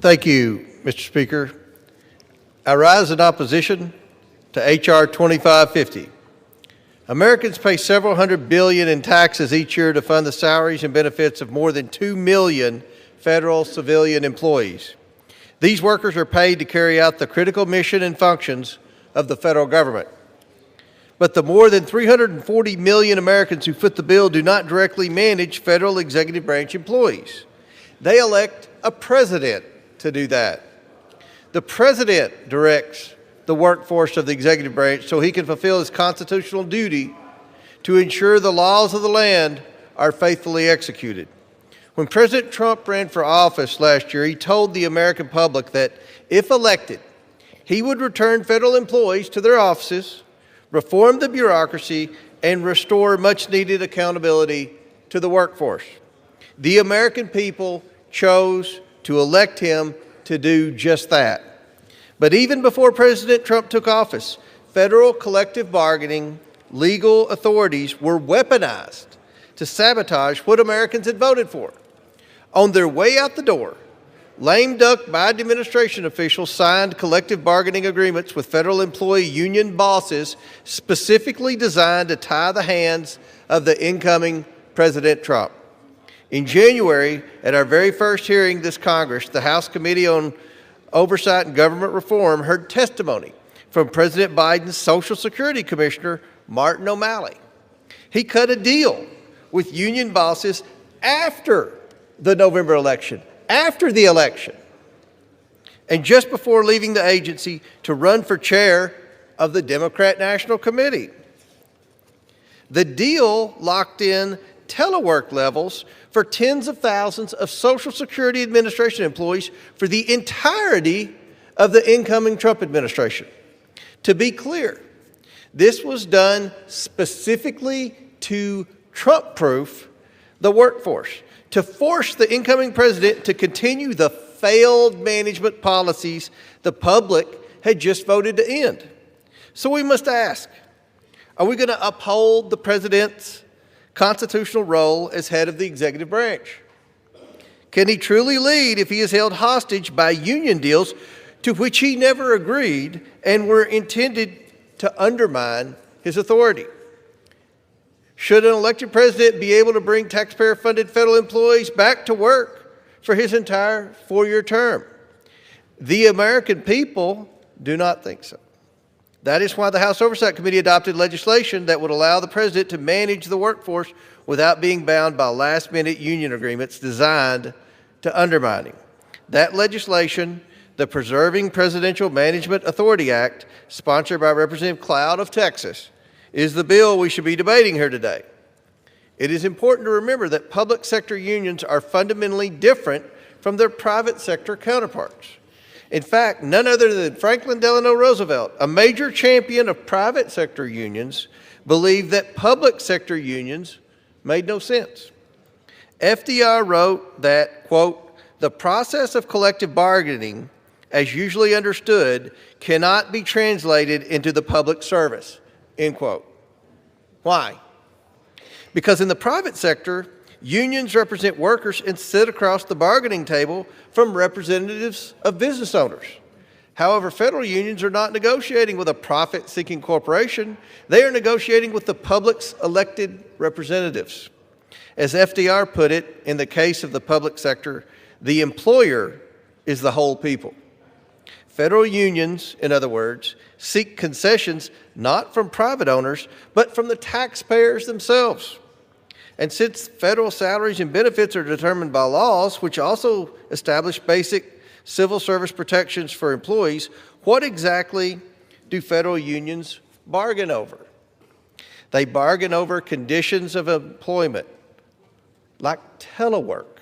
Thank you, Mr. Speaker. I rise in opposition to H.R. 2550. Americans pay several hundred billion in taxes each year to fund the salaries and benefits of more than 2 million federal civilian employees. These workers are paid to carry out the critical mission and functions of the federal government. But the more than 340 million Americans who foot the bill do not directly manage federal executive branch employees. They elect a president to do that. The president directs the workforce of the executive branch so he can fulfill his constitutional duty to ensure the laws of the land are faithfully executed. When President Trump ran for office last year, he told the American public that if elected, he would return federal employees to their offices, reform the bureaucracy, and restore much-needed accountability to the workforce. The American people chose to elect him to do just that. But even before President Trump took office, federal collective bargaining legal authorities were weaponized to sabotage what Americans had voted for. On their way out the door, lame duck Biden administration officials signed collective bargaining agreements with federal employee union bosses specifically designed to tie the hands of the incoming President Trump. In January, at our very first hearing this Congress, the House Committee on Oversight and Government Reform heard testimony from President Biden's Social Security Commissioner, Martin O'Malley. He cut a deal with union bosses after the November election, after the election, and just before leaving the agency to run for chair of the Democrat National Committee. The deal locked in telework levels for tens of thousands of Social Security Administration employees for the entirety of the incoming Trump administration. To be clear, this was done specifically to Trump-proof the workforce, to force the incoming president to continue the failed management policies the public had just voted to end. So we must ask, are we going to uphold the president's constitutional role as head of the executive branch? Can he truly lead if he is held hostage by union deals to which he never agreed and were intended to undermine his authority? Should an elected president be able to bring taxpayer-funded federal employees back to work for his entire four-year term? The American people do not think so. That is why the House Oversight Committee adopted legislation that would allow the president to manage the workforce without being bound by last-minute union agreements designed to undermine him. That legislation, the Preserving Presidential Management Authority Act, sponsored by Representative Cloud of Texas, is the bill we should be debating here today. It is important to remember that public sector unions are fundamentally different from their private sector counterparts. In fact, none other than Franklin Delano Roosevelt, a major champion of private sector unions, believed that public sector unions made no sense. FDR wrote that, quote, "The process of collective bargaining, as usually understood, cannot be translated into the public service," end quote. Why? Because in the private sector, unions represent workers and sit across the bargaining table from representatives of business owners. However, federal unions are not negotiating with a profit-seeking corporation. They are negotiating with the public's elected representatives. As FDR put it, in the case of the public sector, the employer is the whole people. Federal unions, in other words, seek concessions not from private owners, but from the taxpayers themselves. And since federal salaries and benefits are determined by laws, which also establish basic civil service protections for employees, what exactly do federal unions bargain over? They bargain over conditions of employment, like telework.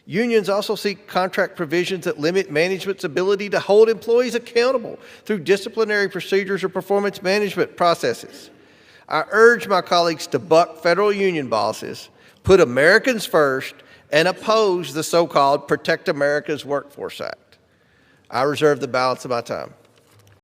Unions also seek contract provisions that limit management's ability to hold employees accountable through disciplinary procedures or performance management processes. I urge my colleagues to buck federal union bosses, put Americans first, and oppose the so-called Protect America's Workforce Act. I reserve the balance of my time.